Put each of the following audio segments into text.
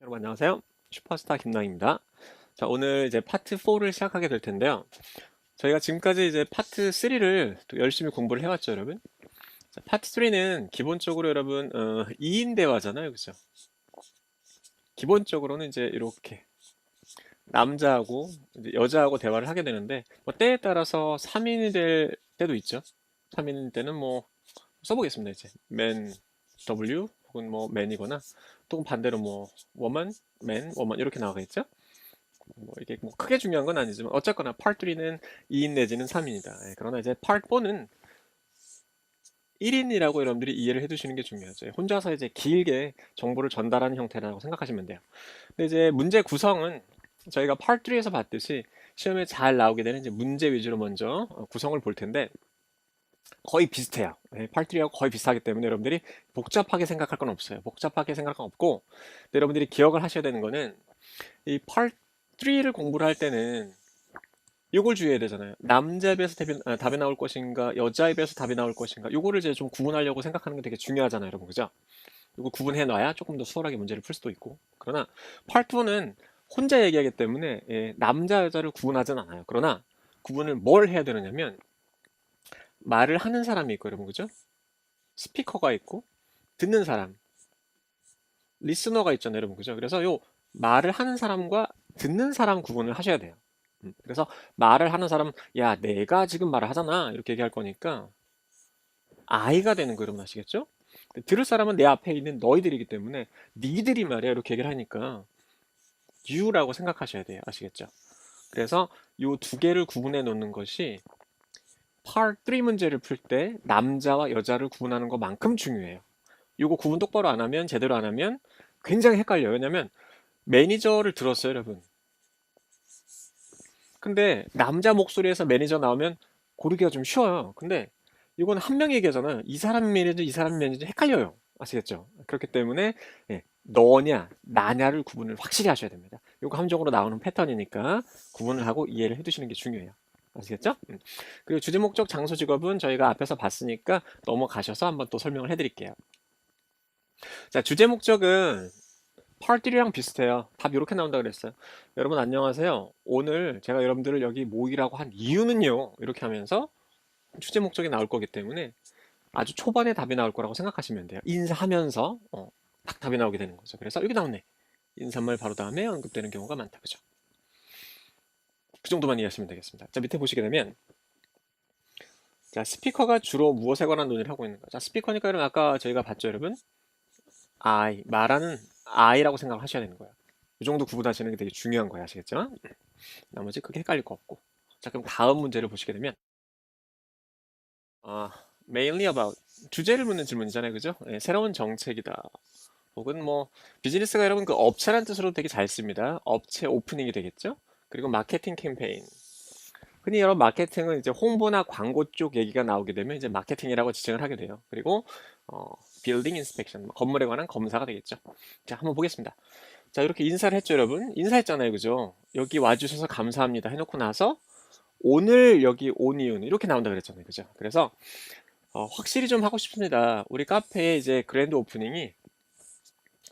여러분 안녕하세요. 슈퍼스타 김나입니다. 자, 오늘 이제 파트 4를 시작하게 될 텐데요. 저희가 지금까지 이제 파트 3를 또 열심히 공부를 해왔죠, 여러분. 자, 파트 3는 기본적으로 여러분 2인 대화잖아요, 그죠? 기본적으로는 이제 이렇게 남자하고 이제 여자하고 대화를 하게 되는데 뭐 때에 따라서 3인이 될 때도 있죠. 3인일 때는 뭐 써보겠습니다, 이제 man W 혹은 뭐 man이거나 또 반대로 뭐 woman, man, woman 이렇게 나가겠죠. 뭐 이게 뭐 크게 중요한 건 아니지만 어쨌거나 파트 3는 2인 내지는 3인이다. 그러나 이제 파트 4는 1인이라고 여러분들이 이해를 해두시는 게 중요하죠. 혼자서 이제 길게 정보를 전달하는 형태라고 생각하시면 돼요. 근데 이제 문제 구성은 저희가 파트 3에서 봤듯이 시험에 잘 나오게 되는 이제 문제 위주로 먼저 구성을 볼 텐데 거의 비슷해요. 파트 3하고 거의 비슷하기 때문에 여러분들이 복잡하게 생각할 건 없어요. 복잡하게 생각할 건 없고 근데 여러분들이 기억을 하셔야 되는 거는 이 파트 3를 공부를 할 때는 요걸 주의해야 되잖아요. 남자 입에서 답이 나올 것인가, 여자 입에서 답이 나올 것인가, 요거를 이제 좀 구분하려고 생각하는 게 되게 중요하잖아요, 여러분. 그죠? 요거 구분해 놔야 조금 더 수월하게 문제를 풀 수도 있고. 그러나 파트 2는 혼자 얘기하기 때문에 남자, 여자를 구분하진 않아요. 그러나 구분을 뭘 해야 되느냐면 말을 하는 사람이 있고, 여러분. 그죠? 스피커가 있고, 듣는 사람, 리스너가 있잖아요, 여러분. 그죠? 그래서 요 말을 하는 사람과 듣는 사람 구분을 하셔야 돼요. 그래서 말을 하는 사람은 야 내가 지금 말을 하잖아 이렇게 얘기할 거니까 I가 되는 거 여러분 아시겠죠? 들을 사람은 내 앞에 있는 너희들이기 때문에 니들이 말이야 이렇게 얘기를 하니까 you라고 생각하셔야 돼요. 아시겠죠? 그래서 요 두 개를 구분해 놓는 것이 Part 3 문제를 풀 때 남자와 여자를 구분하는 것만큼 중요해요. 요거 구분 똑바로 안 하면 제대로 안 하면 굉장히 헷갈려요. 왜냐면 매니저를 들었어요 여러분. 근데 남자 목소리에서 매니저 나오면 고르기가 좀 쉬워요. 근데 이건 한 명 얘기하잖아요. 이 사람 매니저, 이 사람 매니저 헷갈려요. 아시겠죠? 그렇기 때문에 너냐, 나냐를 구분을 확실히 하셔야 됩니다. 이거 함정으로 나오는 패턴이니까 구분을 하고 이해를 해두시는 게 중요해요. 아시겠죠? 그리고 주제, 목적, 장소, 직업은 저희가 앞에서 봤으니까 넘어가셔서 한번 또 설명을 해드릴게요. 자, 주제, 목적은 파트3랑 비슷해요. 답 이렇게 나온다 그랬어요. 여러분 안녕하세요. 오늘 제가 여러분들을 여기 모이라고 한 이유는요. 이렇게 하면서 주제 목적이 나올 거기 때문에 아주 초반에 답이 나올 거라고 생각하시면 돼요. 인사하면서 딱 답이 나오게 되는 거죠. 그래서 여기 나오네. 인사말 바로 다음에 언급되는 경우가 많다. 그죠? 그 정도만 이해하시면 되겠습니다. 자, 밑에 보시게 되면 자, 스피커가 주로 무엇에 관한 논의를 하고 있는가? 자, 스피커니까 여러분 아까 저희가 봤죠, 여러분? I, 말하는 I라고 생각하셔야 되는 거예요. 이 정도 구분하시는 게 되게 중요한 거예요. 아시겠죠? 나머지 크게 헷갈릴 거 없고. 자, 그럼 다음 문제를 보시게 되면, mainly about, 주제를 묻는 질문이잖아요. 그죠? 새로운 정책이다. 혹은 뭐, 비즈니스가 여러분 그 업체란 뜻으로 되게 잘 씁니다. 업체 오프닝이 되겠죠? 그리고 마케팅 캠페인. 흔히 여러분 마케팅은 이제 홍보나 광고 쪽 얘기가 나오게 되면 이제 마케팅이라고 지칭을 하게 돼요. 그리고, 빌딩 인스펙션, 건물에 관한 검사가 되겠죠. 자, 한번 보겠습니다. 자, 이렇게 인사를 했죠, 여러분. 인사했잖아요. 그죠? 여기 와주셔서 감사합니다. 해놓고 나서 오늘 여기 온 이유는 이렇게 나온다 그랬잖아요. 그죠? 그래서 확실히 좀 하고 싶습니다. 우리 카페에 이제 그랜드 오프닝이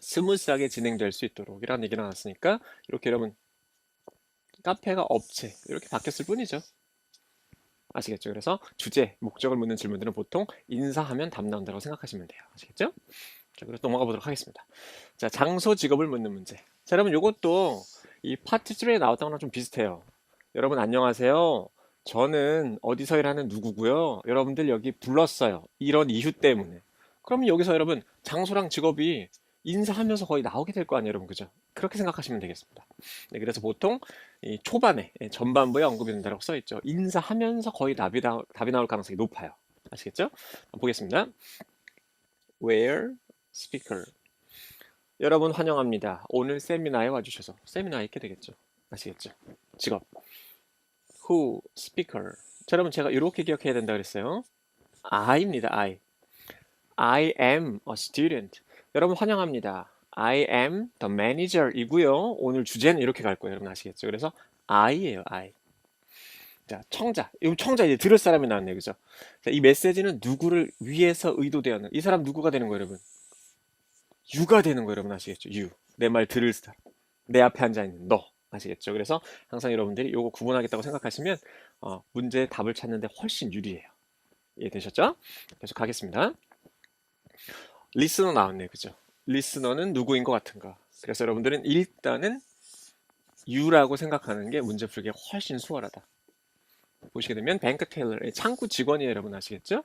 스무스하게 진행될 수 있도록 이런 얘기 나왔으니까 이렇게 여러분 카페가 업체 이렇게 바뀌었을 뿐이죠. 아시겠죠? 그래서 주제, 목적을 묻는 질문들은 보통 인사하면 답 나온다고 생각하시면 돼요. 아시겠죠? 자, 그래서 넘어가 보도록 하겠습니다. 자, 장소, 직업을 묻는 문제. 자, 여러분 이것도 이 파트 3에 나왔던 거랑 좀 비슷해요. 여러분 안녕하세요. 저는 어디서 일하는 누구고요. 여러분들 여기 불렀어요. 이런 이유 때문에. 그럼 여기서 여러분 장소랑 직업이 인사하면서 거의 나오게 될 거 아니에요, 여러분. 그죠? 그렇게 생각하시면 되겠습니다. 네, 그래서 보통 이 초반에 전반부에 언급이 된다고 써 있죠. 인사하면서 거의 답이 나올 가능성이 높아요. 아시겠죠? 보겠습니다. Where speaker. 여러분 환영합니다. 오늘 세미나에 와주셔서 세미나에 있게 되겠죠. 아시겠죠? 직업. Who speaker. 자, 여러분 제가 이렇게 기억해야 된다 그랬어요. I입니다. I. I am a student. 여러분 환영합니다. I am the manager 이고요. 오늘 주제는 이렇게 갈 거예요. 여러분 아시겠죠? 그래서 I예요. I. 자, 청자. 이 청자 이제 들을 사람이 나왔네요. 그죠? 자, 이 메시지는 누구를 위해서 의도되었는 이 사람 누구가 되는 거예요, 여러분? 유가 되는 거 여러분 아시겠죠? 유. 내 말 들을 사람. 내 앞에 앉아있는 너. 아시겠죠? 그래서 항상 여러분들이 요거 구분하겠다고 생각하시면 문제의 답을 찾는데 훨씬 유리해요. 이해되셨죠? 계속 가겠습니다. 리스너 나왔네요. 그죠? 리스너는 누구인 것 같은가? 그래서 여러분들은 일단은 유라고 생각하는 게 문제 풀기에 훨씬 수월하다. 보시게 되면 뱅크 테일러, 창구 직원이에요. 여러분 아시겠죠?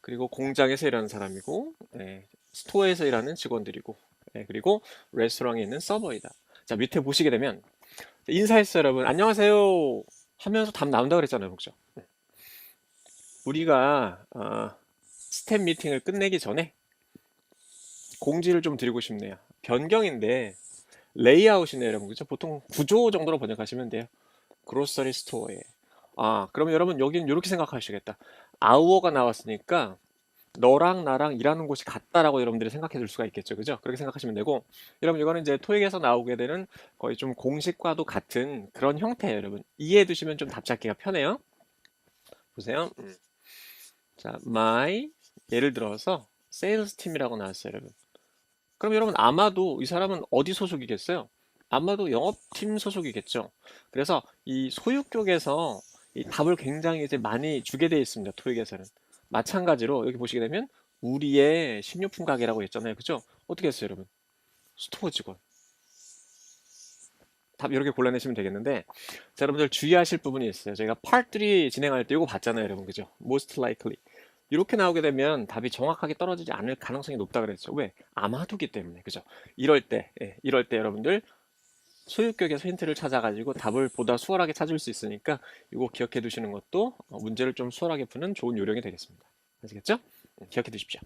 그리고 공장에서 일하는 사람이고, 스토어에서 일하는 직원들이고, 그리고 레스토랑에 있는 서버이다. 자, 밑에 보시게 되면 인사했어요, 여러분. 안녕하세요. 하면서 답 나온다고 그랬잖아요, 그죠? 우리가 스텝 미팅을 끝내기 전에 공지를 좀 드리고 싶네요. 변경인데 레이아웃이네요, 여러분. 그죠? 보통 구조 정도로 번역하시면 돼요. 그로서리 스토어에. 그러면 여러분 여기는 이렇게 생각하시겠다. 아우어가 나왔으니까 너랑 나랑 일하는 곳이 같다라고 여러분들이 생각해 줄 수가 있겠죠. 그죠? 그렇게 생각하시면 되고, 여러분 이거는 이제 토익에서 나오게 되는 거의 좀 공식과도 같은 그런 형태예요, 여러분. 이해해 두시면 좀 답 찾기가 편해요. 보세요. 자, my 예를 들어서 세일스 팀이라고 나왔어요, 여러분. 그럼 여러분 아마도 이 사람은 어디 소속이겠어요? 아마도 영업팀 소속이겠죠. 그래서 이 소유 쪽에서 이 답을 굉장히 이제 많이 주게 되어 있습니다. 토익에서는. 마찬가지로 여기 보시게 되면 우리의 식료품 가게라고 했잖아요. 그죠? 어떻게 했어요, 여러분? 스토어 직원. 답 이렇게 골라내시면 되겠는데, 자, 여러분들 주의하실 부분이 있어요. 저희가 Part 3 진행할 때 이거 봤잖아요, 여러분. 그죠? Most likely. 이렇게 나오게 되면 답이 정확하게 떨어지지 않을 가능성이 높다 그랬죠. 왜? 아마도기 때문에. 그죠? 이럴 때 여러분들 소유격에서 힌트를 찾아가지고 답을 보다 수월하게 찾을 수 있으니까 이거 기억해 두시는 것도 문제를 좀 수월하게 푸는 좋은 요령이 되겠습니다. 아시겠죠? 기억해 두십시오.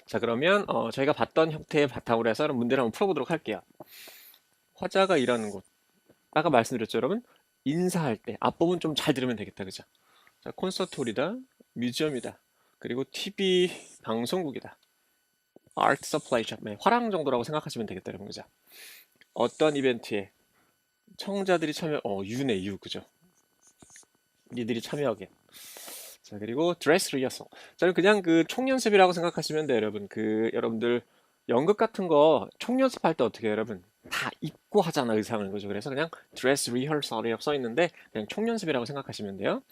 자, 그러면 저희가 봤던 형태의 바탕으로 해서 문제를 한번 풀어보도록 할게요. 화자가 일하는 곳. 아까 말씀드렸죠, 여러분? 인사할 때 앞부분 좀 잘 들으면 되겠다. 그죠? 자, 콘서트홀이다. 뮤지엄이다. 그리고 TV 방송국이다. 아트 서플라이 샵. 화랑 정도라고 생각하시면 되겠다, 여러분. 그죠? 어떤 이벤트에 청자들이 참여, 유네, 유. 그죠? 니들이 참여하게. 자, 그리고 드레스 리허설. 저는 그냥 그 총연습이라고 생각하시면 돼요, 여러분. 여러분들 연극 같은 거 총연습할 때 어떻게 해요, 여러분? 다 입고 하잖아, 의상을. 그죠? 그래서 그냥 드레스 리허설이라고 써 있는데 그냥 총연습이라고 생각하시면 돼요.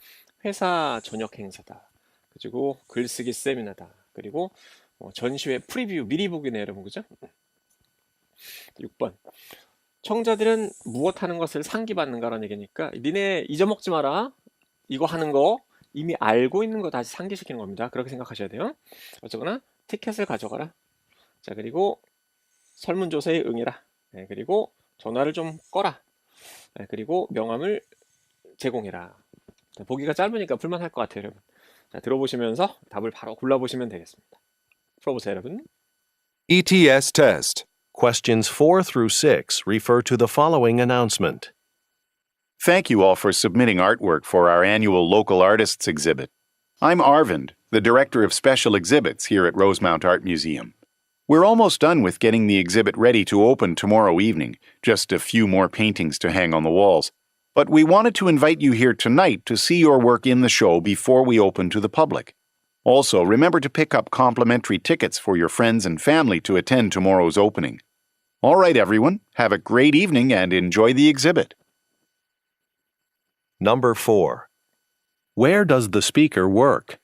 회사 저녁 행사다. 그리고 글쓰기 세미나다. 그리고 전시회 프리뷰 미리 보기네, 여러분. 그죠? 6번. 청자들은 무엇 하는 것을 상기받는가라는 얘기니까 니네 잊어먹지 마라. 이거 하는 거 이미 알고 있는 거 다시 상기시키는 겁니다. 그렇게 생각하셔야 돼요. 어쨌거나 티켓을 가져가라. 자, 그리고 설문조사에 응해라. 그리고 전화를 좀 꺼라. 그리고 명함을 제공해라. 자, 보기가 짧으니까 풀만할 것 같아요, 여러분. 자, 들어보시면서 답을 바로 골라보시면 되겠습니다. 풀어보세요, 여러분. ETS test. Questions 4 through 6 refer to the following announcement. Thank you all for submitting artwork for our annual Local Artists exhibit. I'm Arvind, the Director of Special Exhibits here at Rosemount Art Museum. We're almost done with getting the exhibit ready to open tomorrow evening, just a few more paintings to hang on the walls. But we wanted to invite you here tonight to see your work in the show before we open to the public. Also, remember to pick up complimentary tickets for your friends and family to attend tomorrow's opening. All right, everyone, have a great evening and enjoy the exhibit. Number 4. Where does the speaker work?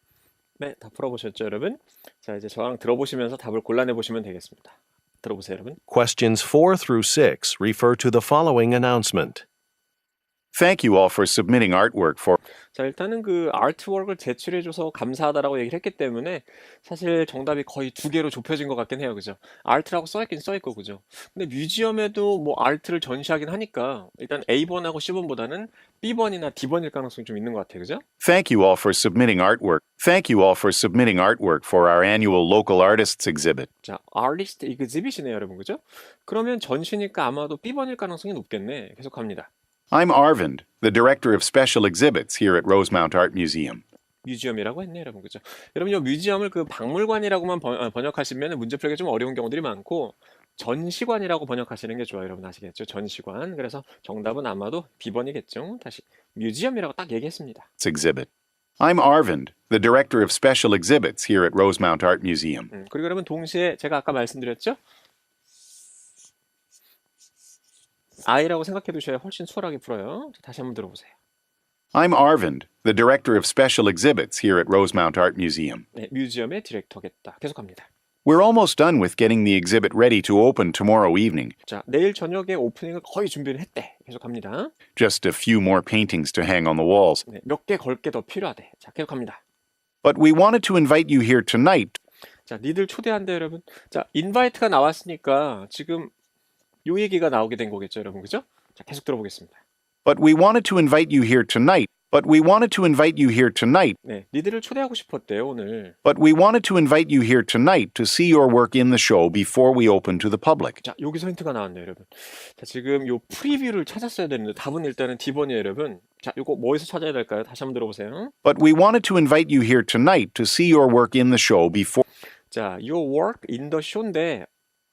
네, 다 풀어보셨죠, 여러분? 자, 이제 저랑 들어보시면서 답을 골라내 보시면 되겠습니다. 들어보세요, 여러분. Questions 4 through 6 refer to the following announcement. Thank you all for submitting artwork for. 자, 일단은 그 아트워크를 제출해줘서 감사하다라고 얘기를 했기 때문에 사실 정답이 거의 두 개로 좁혀진 것 같긴 해요. 그죠? 아트라고 써있긴 써있고, 그죠? 근데 뮤지엄에도 뭐 아트를 전시하긴 하니까 일단 A번하고 C번보다는 B번이나 D번일 가능성이 좀 있는 것 같아요. 그죠? Thank you all for submitting artwork. Thank you all for submitting artwork for our annual Local Artists exhibit. 자, 아티스트 exhibit이네요, 여러분. 그죠? 그러면 전시니까 아마도 B번일 가능성이 높겠네. 계속 갑니다. I'm Arvind, the Director of Special Exhibits here at Rosemount Art Museum. 뮤지엄이라고 했네, 여러분. 그죠? 여러분, 이 뮤지엄을 그 박물관이라고만 번역하시면 문제 풀기가 좀 어려운 경우들이 많고, 전시관이라고 번역하시는 게 좋아요. 여러분 아시겠죠? 전시관. 그래서 정답은 아마도 B번이겠죠? 다시 뮤지엄이라고 딱 얘기했습니다. Exhibit. I'm Arvind, the director of special exhibits here at Rosemount Art Museum. 그리고 여러분 동시에 제가 아까 말씀드렸죠? I라고 생각해 두셔야 훨씬 수월하게 풀어요. 자, 다시 한번 들어보세요. I'm Arvind, the director of special exhibits here at Rosemount Art Museum. 네, 뮤지엄의 디렉터겠다. 계속합니다. We're almost done with getting the exhibit ready to open tomorrow evening. 자, 내일 저녁에 오프닝을 거의 준비를 했대. 계속합니다. Just a few more paintings to hang on the walls. 네, 몇 개 걸 게 더 필요하대. 자, 계속합니다. But we wanted to invite you here tonight. 자, 니들 초대한대, 여러분. 자, 인바이트가 나왔으니까 지금 요 얘기가 나오게 된 거겠죠, 여러분. 그죠? 자, 계속 들어보겠습니다. But we wanted to invite you here tonight. But we wanted to invite you here tonight. 네, 니들을 초대하고 싶었대요, 오늘. But we wanted to invite you here tonight to see your work in the show before we open to the public. 자, 여기서 힌트가 나왔네요, 여러분. 자, 지금 요 프리뷰를 찾았어야 되는데 답은 일단은 D번이에요, 여러분. 자, 요거 뭐에서 찾아야 될까요? 다시 한번 들어보세요. But we wanted to invite you here tonight to see your work in the show before. 자, your work in the show인데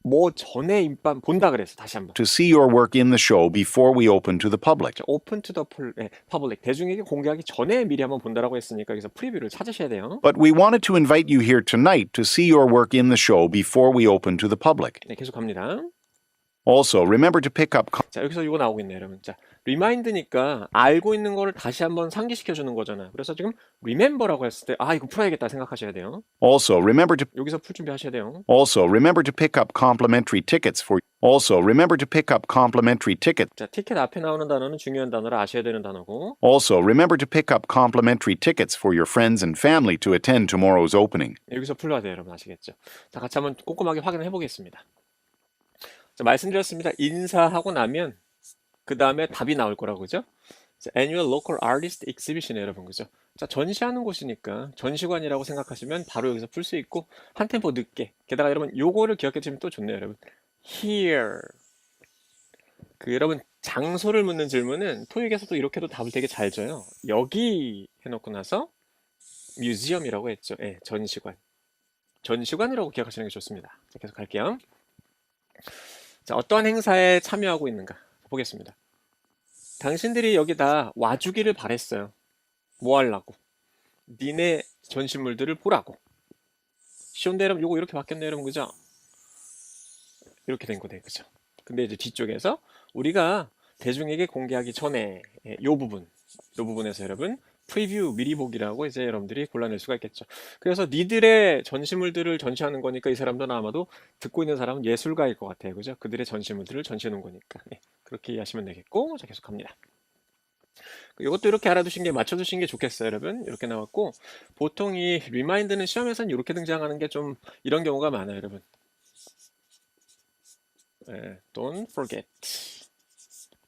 뭐 전에 임반 본다 그랬어. 다시 한번. To see your work in the show before we open to the public. 자, open to the public. 대중에게 공개하기 전에 미리 한번 본다라고 했으니까 여기서 프리뷰를 찾으셔야 돼요. But we wanted to invite you here tonight to see your work in the show before we open to the public. 네, 계속 갑니다. Also, remember to pick up. 자, 여기서 이거 나오고 있네요, 여러분. 자, remind니까 알고 있는 거를 다시 한번 상기시켜 주는 거잖아요. 그래서 지금 remember라고 했을 때 아, 이거 풀어야겠다 생각하셔야 돼요. Also, remember to. 여기서 풀 준비하셔야 돼요. Also, remember to pick up complimentary tickets for. Also, remember to pick up complimentary tickets. 자, 티켓 앞에 나오는 단어는 중요한 단어라 아셔야 되는 단어고. Also, remember to pick up complimentary tickets for your friends and family to attend tomorrow's opening. 여기서 풀러야 돼요, 여러분. 아시겠죠? 자, 같이 한번 꼼꼼하게 확인해 보겠습니다. 자, 말씀드렸습니다. 인사하고 나면 그 다음에 답이 나올 거라고, 그죠? 자, Annual Local Artist Exhibition이에요, 여러분, 그죠? 자, 전시하는 곳이니까 전시관이라고 생각하시면 바로 여기서 풀 수 있고 한 템포 늦게. 게다가 여러분 요거를 기억해 주시면 또 좋네요, 여러분. Here. 그 여러분 장소를 묻는 질문은 토익에서도 이렇게도 답을 되게 잘 줘요. 여기 해놓고 나서 뮤지엄이라고 했죠. 예, 전시관. 전시관이라고 기억하시는 게 좋습니다. 자, 계속 갈게요. 자, 어떠한 행사에 참여하고 있는가 보겠습니다. 당신들이 여기다 와주기를 바랬어요. 뭐 하려고? 니네 전시물들을 보라고. 쉬운데 여러분 요거 이렇게 바뀌었네요, 여러분. 그죠? 이렇게 된 거네, 그죠? 근데 이제 뒤쪽에서 우리가 대중에게 공개하기 전에 요 부분에서 여러분 프리뷰 미리 보기라고 이제 여러분들이 골라낼 수가 있겠죠. 그래서 니들의 전시물들을 전시하는 거니까 이 사람들은 아마도 듣고 있는 사람은 예술가일 것 같아요. 그죠? 그들의 전시물들을 전시해 놓은 거니까. 네, 그렇게 이해하시면 되겠고. 자, 계속 갑니다. 이것도 이렇게 알아두신 게 맞춰두신 게 좋겠어요, 여러분. 이렇게 나왔고 보통 이 리마인드는 시험에서는 이렇게 등장하는 게 좀 이런 경우가 많아요, 여러분. 네, don't forget.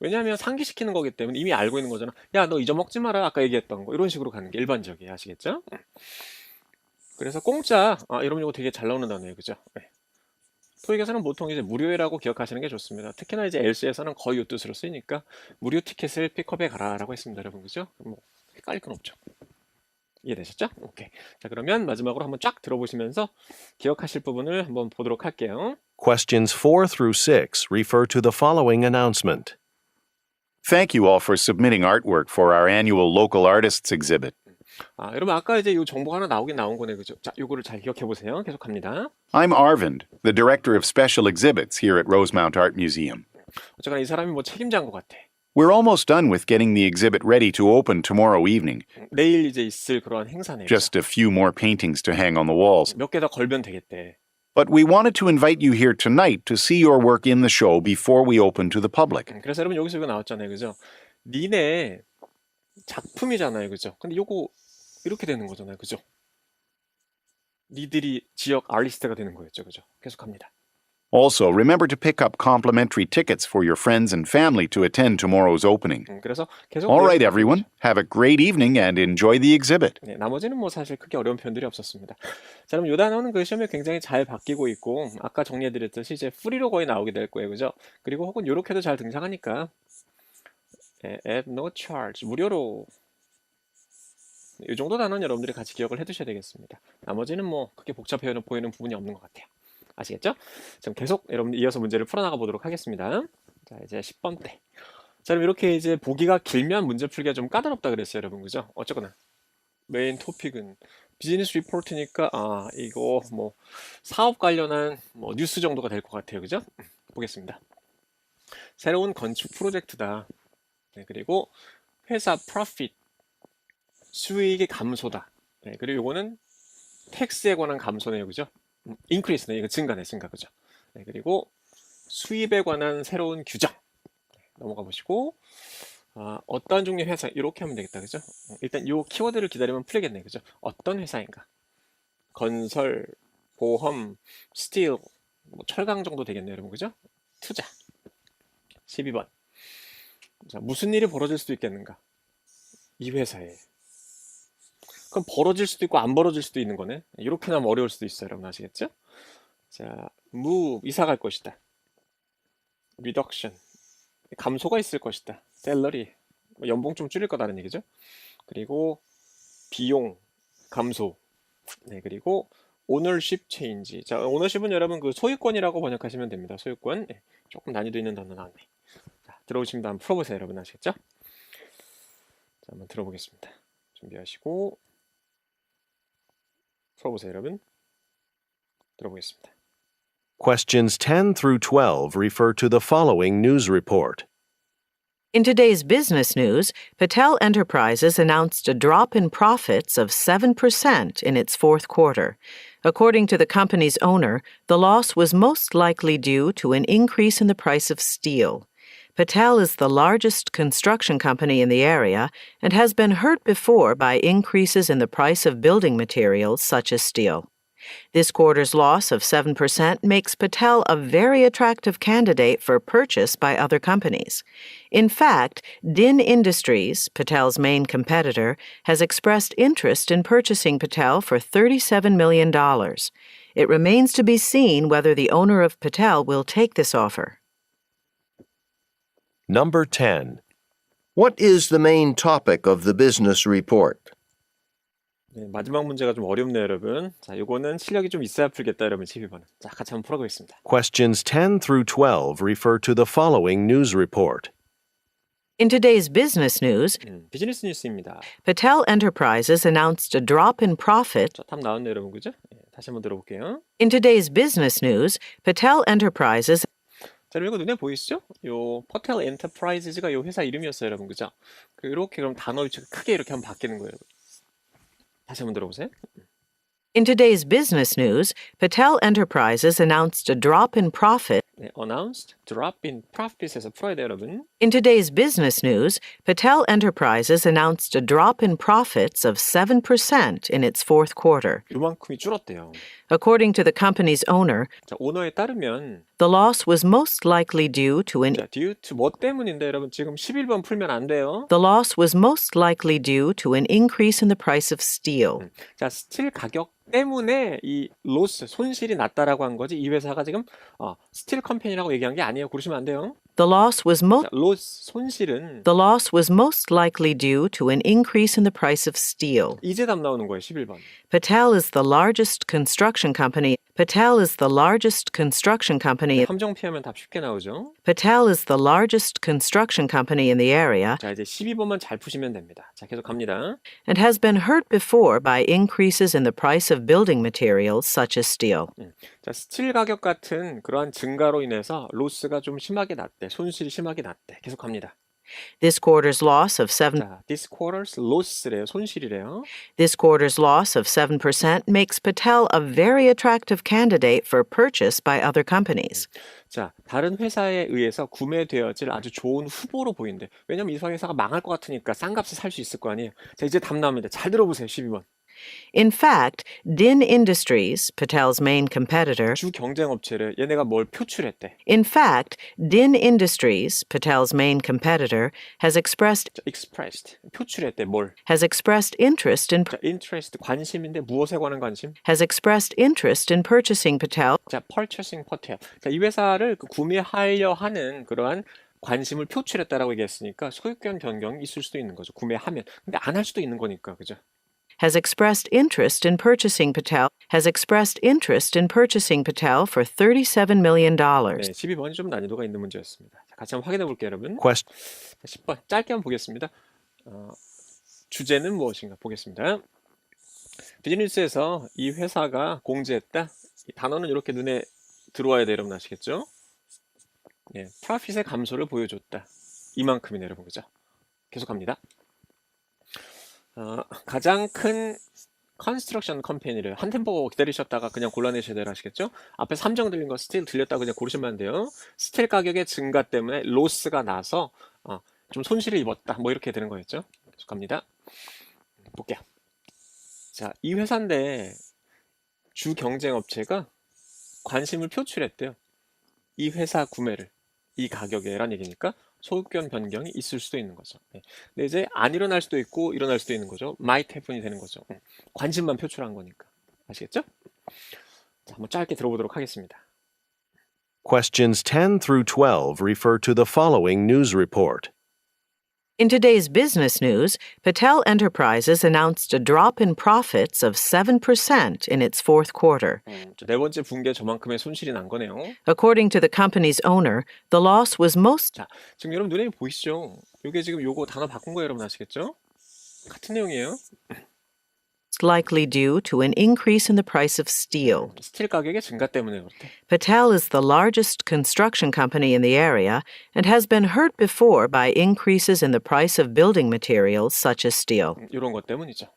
왜냐하면 상기시키는 거기 때문에 이미 알고 있는 거잖아. 야, 너 잊어먹지 마라. 아까 얘기했던 거. 이런 식으로 가는 게 일반적이에요. 아시겠죠? 그래서 공짜. 아, 여러분 이거 되게 잘 나오는 단어예요. 그죠? 네. 토익에서는 보통 이제 무료라고 기억하시는 게 좋습니다. 특히나 이제 LC에서는 거의 이 뜻으로 쓰이니까 무료 티켓을 픽업해 가라라고 했습니다. 여러분. 그죠? 뭐 헷갈릴 건 없죠. 이해되셨죠? 오케이. 자, 그러면 마지막으로 한번 쫙 들어보시면서 기억하실 부분을 한번 보도록 할게요. Questions 4 through 6 refer to the following announcement. Thank you all for submitting artwork for our annual local artists exhibit. 아, 여러분 아까 이제 이 정보 하나 나온 거네, 그죠? 자, 요거를 잘 기억해 보세요. 계속 갑니다. I'm Arvind, the director of special exhibits here at Rosemount Art Museum. 어쨌거나 이 사람이 뭐 책임자인 것 같아. We're almost done with getting the exhibit ready to open tomorrow evening. 내일 이제 있을 그런 행사네요. Just a few more paintings to hang on the walls. 몇 개 더 걸면 되겠대. But we wanted to invite you here tonight to see your work in the show before we open to the public. 그래서 여러분 여기서 이거 나왔잖아요, 그죠? 니네 작품이잖아요, 그죠? 근데 요거 이렇게 되는 거잖아요, 그죠? 니들이 지역 아티스트가 되는 거였죠, 그죠? 계속합니다. Also, remember to pick up complimentary tickets for your friends and family to attend tomorrow's opening. 그래서 계속 All right, everyone. Have a great evening and enjoy the exhibit. 네, 나머지는 뭐 사실 크게 어려운 표현들이 없었습니다. 자, 그럼 요 단어는 그 시험에 굉장히 잘 바뀌고 있고 아까 정리해드렸듯이 이제 프리로 거의 나오게 될 거예요, 그죠? 그리고 혹은 요렇게도 잘 등장하니까 at no charge, 무료로 이 정도 단어는 여러분들이 같이 기억을 해두셔야 되겠습니다. 나머지는 뭐 크게 복잡해 보이는 부분이 없는 것 같아요. 아시겠죠? 지금 계속 여러분들 이어서 문제를 풀어나가 보도록 하겠습니다. 자, 이제 10번째. 자, 그럼 이렇게 이제 보기가 길면 문제 풀기가 좀 까다롭다 그랬어요, 여러분. 그죠? 어쨌거나 메인 토픽은 비즈니스 리포트니까 이거 뭐 사업 관련한 뭐 뉴스 정도가 될 것 같아요. 그죠? 보겠습니다. 새로운 건축 프로젝트다. 네, 그리고 회사 프로핏 수익의 감소다. 네, 그리고 요거는 텍스에 관한 감소네요. 그죠? 인크리스네. 이거 증가네, 증가. 그죠? 네, 그리고 수입에 관한 새로운 규정. 넘어가 보시고 어떤 종류의 회사 이렇게 하면 되겠다. 그죠? 일단 요 키워드를 기다리면 풀리겠네. 그죠? 어떤 회사인가? 건설, 보험, 스틸, 뭐 철강 정도 되겠네요, 여러분. 그죠? 투자. 12번. 자, 무슨 일이 벌어질 수도 있겠는가? 이 회사에. 그럼 벌어질 수도 있고 안 벌어질 수도 있는 거네. 이렇게 나면 어려울 수도 있어요, 여러분. 아시겠죠? 자, move, 이사 갈 것이다. reduction, 감소가 있을 것이다. salary, 연봉 좀 줄일 거다는 얘기죠. 그리고 비용, 감소. 네, 그리고 ownership change. 자, ownership은 여러분 그 소유권이라고 번역하시면 됩니다. 소유권. 네, 조금 난이도 있는 단어 나왔네. 자, 들어오시면 한번 풀어보세요, 여러분. 아시겠죠? 자, 한번 들어보겠습니다. 준비하시고 풀어보세요, 여러분. 들어보겠습니다. Questions 10 through 12 refer to the following news report. In today's business news, Patel Enterprises announced a drop in profits of 7% in its fourth quarter. According to the company's owner, the loss was most likely due to an increase in the price of steel. Patel is the largest construction company in the area and has been hurt before by increases in the price of building materials such as steel. This quarter's loss of 7% makes Patel a very attractive candidate for purchase by other companies. In fact, Din Industries, Patel's main competitor, has expressed interest in purchasing Patel for $37 million. It remains to be seen whether the owner of Patel will take this offer. Number 10. What is the main topic of the business report? 네, 마지막 문제가 좀 어렵네요, 여러분. 자, 요거는 실력이 좀 있어야 풀겠다, 여러분. 12번은. 자, 같이 한번 풀어보겠습니다. Questions 10 through 12 refer to the following news report. In today's business news, 비즈니스 뉴스입니다. Patel Enterprises announced a drop in profit. 자, 답 나왔네요, 여러분. 그죠? 네, 다시 한번 들어볼게요. In today's business news, Patel Enterprises 자, 그리고 눈에 보이시죠? 요 퍼텔 엔터프라이즈가 요 회사 이름이었어요, 여러분. 그죠? 이렇게 그럼 단어 위치가 크게 이렇게 한번 바뀌는 거예요. 다시 한번 들어보세요. In today's business news, Patel Enterprises announced a drop in profit. 네, announced drop in profits에서 풀어야 돼요, 여러분. In today's business news, Patel Enterprises announced a drop in profits of 7% in its fourth quarter. 요만큼이 줄었대요. According to the company's owner, 자, 오너에 따르면 the loss was most likely due to an 자, due to 뭐 때문인데 여러분 지금 11번 풀면 안 돼요. The loss was most likely due to an increase in the price of steel. 자, 스틸 가격 때문에 이 로스 손실이 났다라고 한 거지. 이 회사가 지금 스틸 컴퍼니라고 얘기한 게 아니에요. 그러시면 안 돼요. The loss was 자, 로스 손실은 The loss was most likely due to an increase in the price of steel. 이제 답 나오는 거예요. 11번. Patel is the largest construction company. Patel is the largest construction company. 함정 피하면 답 쉽게 나오죠. Patel is the largest construction company in the area 자, 이제 12번만 잘 푸시면 됩니다. 자, 계속 갑니다. and has been hurt before by increases in the price of building materials such as steel. 자, 스틸 가격 같은 그러한 증가로 인해서 로스가 좀 심하게 났대. 손실이 심하게 났대. 계속 갑니다. This quarter's loss of 7 자, this quarter's loss래요. 손실이래요. This quarter's loss of 7% makes Patel a very attractive candidate for purchase by other companies. 자, 다른 회사에 의해서 구매되어질 아주 좋은 후보로 보인대. 왜냐면 이 회사가 망할 것 같으니까 싼 값에 살 수 있을 거 아니에요. 자, 이제 답 나옵니다. 잘 들어보세요. 12번. In fact, Din Industries, Patel's main competitor, 주 경쟁 업체를 얘네가 뭘 표출했대. in fact, Din Industries, Patel's main competitor, has expressed 자, expressed. 표출했대. 뭘? has expressed interest in 자, interest 관심인데 무엇에 관한 관심? has expressed interest in purchasing Patel 자, purchasing Patel. 자, 이 회사를 구매하려 하는 그러한 관심을 표출했다라고 얘기했으니까 소유권 변경이 있을 수도 있는 거죠. 구매하면. 근데 안 할 수도 있는 거니까. 그죠? has expressed interest in purchasing Patel for $37 million. 네, 12번이 좀 난이도가 있는 문제였습니다. 자, 같이 한번 확인해 볼게요, 여러분. Question. 자, 10번 짧게 한번 보겠습니다. 주제는 무엇인가 보겠습니다. 비즈니스에서 이 회사가 공지했다. 이 단어는 이렇게 눈에 들어와야 돼요, 여러분 아시겠죠? 예, 프로핏의 감소를 보여줬다. 이만큼이네, 여러분 그죠? 계속합니다. 가장 큰 컨스트럭션 컴퍼니를 한 템포 기다리셨다가 그냥 골라내셔야 되라 하시겠죠? 앞에 3정 들린 거 스틸 들렸다고 그냥 고르시면 안 돼요. 스틸 가격의 증가 때문에 로스가 나서 좀 손실을 입었다. 뭐 이렇게 되는 거였죠. 계속합니다. 볼게요. 자, 이 회사인데 주 경쟁 업체가 관심을 표출했대요. 이 회사 구매를 이 가격에란 얘기니까 소견 변경이 있을 수도 있는 거죠. 네. 근데 이제 안 일어날 수도 있고 일어날 수도 있는 거죠. might happen이 되는 거죠. 관심만 표출한 거니까. 아시겠죠? 자, 한번 짧게 들어보도록 하겠습니다. Questions 10 through 12 refer to the following news report. In today's business news, Patel Enterprises announced a drop in profits of 7% in its fourth quarter. 네 번째 분기에 저만큼의 손실이 난 거네요. According to the company's owner, the loss was most 자, 지금 여러분 눈에 보이시죠? 이게 지금 요거 단어 바꾼 거 여러분 아시겠죠? 같은 내용이에요. likely due to an increase in the price of steel. 스틸 가격의 증가 때문에 그렇대. Patel is the largest construction company in the area and has been hurt before by increases in the price of building materials such as steel. 이런 것 때문이죠.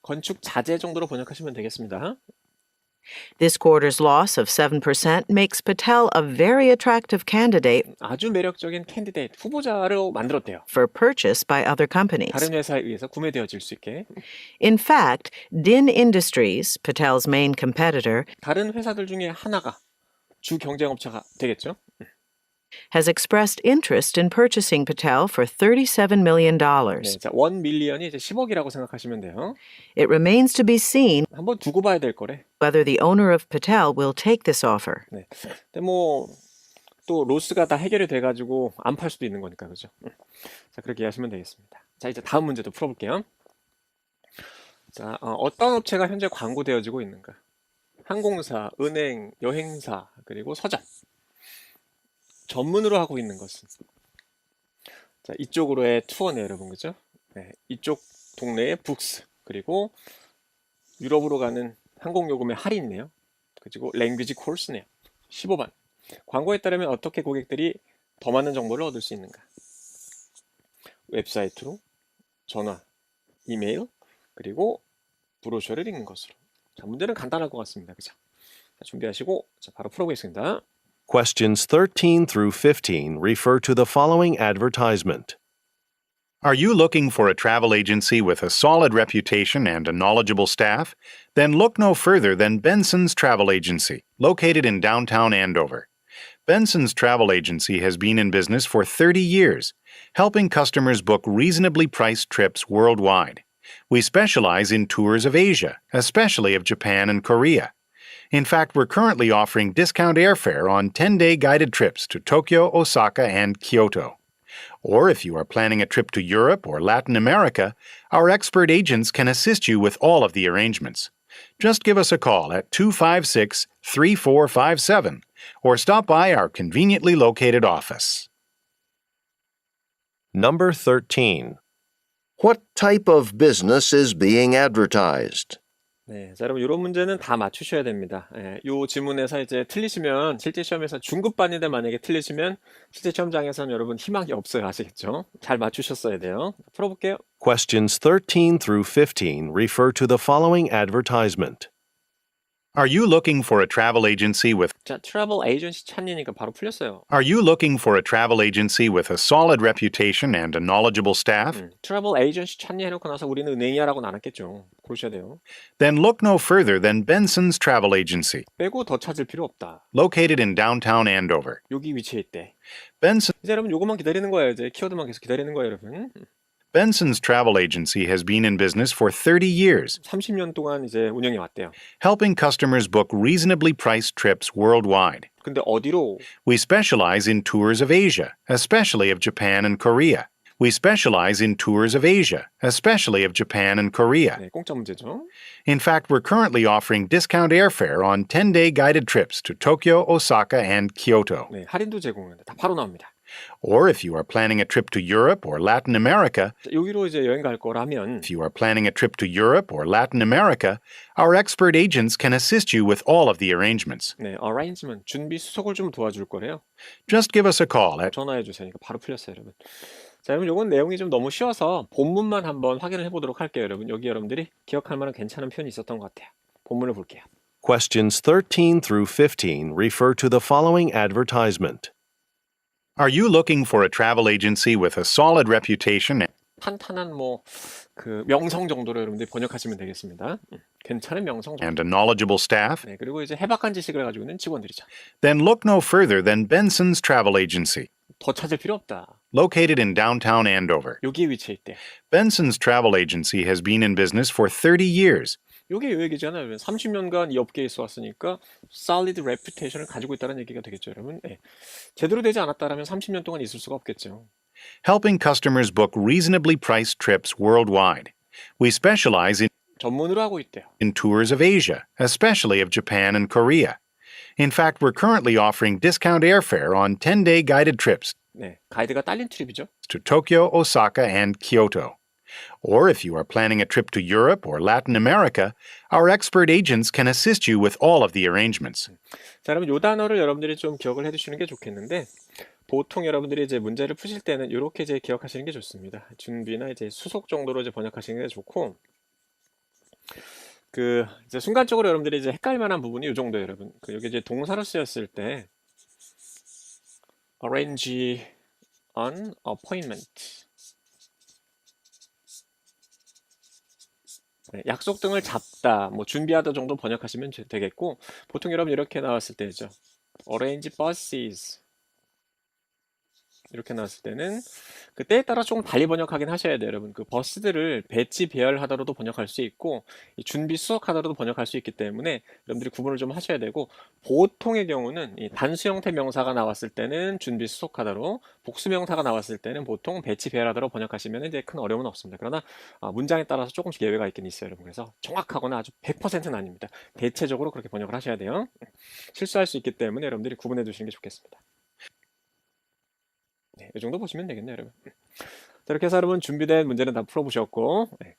건축 자재 정도로 번역하시면 되겠습니다. This quarter's loss of 7% makes Patel a very attractive candidate 아주 매력적인 캔디데이트 후보자로 만들었대요. for purchase by other companies. 다른 회사에 의해서 구매되어질 수 있게. In fact, Din Industries, Patel's main competitor, 다른 회사들 중에 하나가 주 경쟁업체가 되겠죠. has expressed interest in purchasing Patel for $37 million. 네, 자, 1 밀리언이 이제 10억이라고 생각하시면 돼요. It remains to be seen 한번 두고 봐야 될 거래. whether the owner of Patel will take this offer. 네. 근데 뭐 또 로스가 다 해결이 돼가지고 안 팔 수도 있는 거니까 그죠? 자, 그렇게 이해하시면 되겠습니다. 자, 이제 다음 문제도 풀어볼게요. 자, 어떤 업체가 현재 광고되어지고 있는가? 항공사, 은행, 여행사, 그리고 서점. 전문으로 하고 있는 것은 자, 이쪽으로의 투어네 여러분 그죠? 네, 이쪽 동네의 북스 그리고 유럽으로 가는 항공요금의 할인이네요. 그리고 랭귀지 코스네요. 15번. 광고에 따르면 어떻게 고객들이 더 많은 정보를 얻을 수 있는가? 웹사이트로, 전화, 이메일, 그리고 브로셔를 읽는 것으로. 자, 문제는 간단할 것 같습니다. 그죠? 자, 준비하시고 자, 바로 풀어보겠습니다. Questions 13 through 15 refer to the following advertisement. Are you looking for a travel agency with a solid reputation and a knowledgeable staff? Then look no further than Benson's Travel Agency, located in downtown Andover. Benson's Travel Agency has been in business for 30 years, helping customers book reasonably priced trips worldwide. We specialize in tours of Asia, especially of Japan and Korea. In fact, we're currently offering discount airfare on 10-day guided trips to Tokyo, Osaka, and Kyoto. Or if you are planning a trip to Europe or Latin America, our expert agents can assist you with all of the arrangements. Just give us a call at 256-3457 or stop by our conveniently located office. Number 13. What type of business is being advertised? 네, 자, 여러분 이런 문제는 다 맞추셔야 됩니다. 예, 요 질문에서 이제 틀리시면 실제 시험에서 중급반인데 만약에 틀리시면 실제 시험장에서는 여러분 희망이 없어요. 아시겠죠? 잘 맞추셨어야 돼요. 풀어볼게요. Questions 13 through 15 refer to the following advertisement. Are you looking for a travel agency with 자, 트래블 에이전시 찾니까 바로 풀렸어요. Are you looking for a travel agency with a solid reputation and a knowledgeable staff? 트래블 에이전시 찾니 해놓고 나서 우리는 은행이야라고는 안 했겠죠. 고르셔야 돼요. Then look no further than Benson's Travel Agency, 빼고 더 찾을 필요 없다. located in downtown Andover. 여기 위치에 있대. Benson 이제 여러분 요것만 기다리는 거예요. 이제 키워드만 계속 기다리는 거예요, 여러분. Benson's Travel Agency has been in business for 30 years, 30년 동안 이제 운영해 왔대요. helping customers book reasonably priced trips worldwide. 근데 어디로? We specialize in tours of Asia, especially of Japan and Korea. We specialize in tours of Asia, especially of Japan and Korea. 네, 공짜 문제죠. In fact, we're currently offering discount airfare on 10-day guided trips to Tokyo, Osaka, and Kyoto. 네, 할인도 제공하는데 다 바로 나옵니다. Or if you are planning a trip to Europe or Latin America, 자, 여기로 이제 여행 갈 거라면 if you are planning a trip to Europe or Latin America, our expert agents can assist you with all of the arrangements. 네, arrangement, 준비 수속을 좀 도와줄 거래요. Just give us a call at 전화해 주세요. 그러니까 바로 풀렸어요, 여러분. 자, 여러분 요건 내용이 좀 너무 쉬워서 본문만 한번 확인을 해보도록 할게요, 여러분. 여기 여러분들이 기억할 만한 괜찮은 표현이 있었던 것 같아요. 본문을 볼게요. Questions 13 through 15 refer to the following advertisement. Are you looking for a travel agency with a solid reputation 탄탄한 그 명성 정도로 여러분들이 번역하시면 되겠습니다. 괜찮은 명성 정도. and a knowledgeable staff? 네, 그리고 이제 해박한 지식을 가지고 있는 직원들이죠. Then look no further than Benson's Travel Agency, 더 찾을 필요 없다. located in downtown Andover. 여기에 위치해 있대. Benson's Travel Agency has been in business for 30 years. 요게 요 얘기잖아요. 30년간 이 업계에 있어 왔으니까 solid reputation을 가지고 있다는 얘기가 되겠죠, 여러분. 네. 제대로 되지 않았다라면 30년 동안 있을 수가 없겠죠. Helping customers book reasonably priced trips worldwide. We specialize 전문으로 하고 있대요. in tours of Asia, especially of Japan and Korea. In fact, we're currently offering discount airfare on 10-day guided trips 네, 가이드가 딸린 트립이죠. to Tokyo, Osaka, and Kyoto. Or if you are planning a trip to Europe or Latin America, our expert agents can assist you with all of the arrangements. 자, 여러분 요 단어를 여러분들이 좀 기억을 해두시는 게 좋겠는데 보통 여러분들이 이제 문제를 푸실 때는 이렇게 이제 기억하시는 게 좋습니다. 준비나 이제 수속 정도로 이제 번역하시는 게 좋고 그 이제 순간적으로 여러분들이 이제 헷갈릴 만한 부분이 이 정도예요, 여러분. 그 여기 이제 동사로 쓰였을 때 arrange an appointment. 네, 약속 등을 잡다, 준비하다 정도 번역하시면 되겠고 보통 여러분 이렇게 나왔을 때죠. arrange buses 이렇게 나왔을 때는 그 때에 따라 조금 달리 번역하긴 하셔야 돼요, 여러분. 그 버스들을 배치 배열하다로도 번역할 수 있고 이 준비 수속하다로도 번역할 수 있기 때문에 여러분들이 구분을 좀 하셔야 되고 보통의 경우는 이 단수 형태 명사가 나왔을 때는 준비 수속하다로 복수 명사가 나왔을 때는 보통 배치 배열하다로 번역하시면 이제 큰 어려움은 없습니다. 그러나 문장에 따라서 조금씩 예외가 있긴 있어요, 여러분. 그래서 정확하거나 아주 100%는 아닙니다. 대체적으로 그렇게 번역을 하셔야 돼요. 실수할 수 있기 때문에 여러분들이 구분해 두시는 게 좋겠습니다. 네, 이 정도 보시면 되겠네요, 여러분. 자, 이렇게 해서 여러분 준비된 문제는 다 풀어보셨고 네.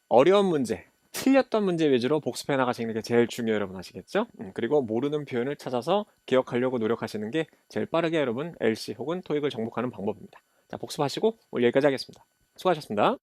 어려운 문제, 틀렸던 문제 위주로 복습해 나가시는 게 제일 중요해요, 여러분. 아시겠죠? 그리고 모르는 표현을 찾아서 기억하려고 노력하시는 게 제일 빠르게 여러분 LC 혹은 토익을 정복하는 방법입니다. 자, 복습하시고 오늘 여기까지 하겠습니다. 수고하셨습니다.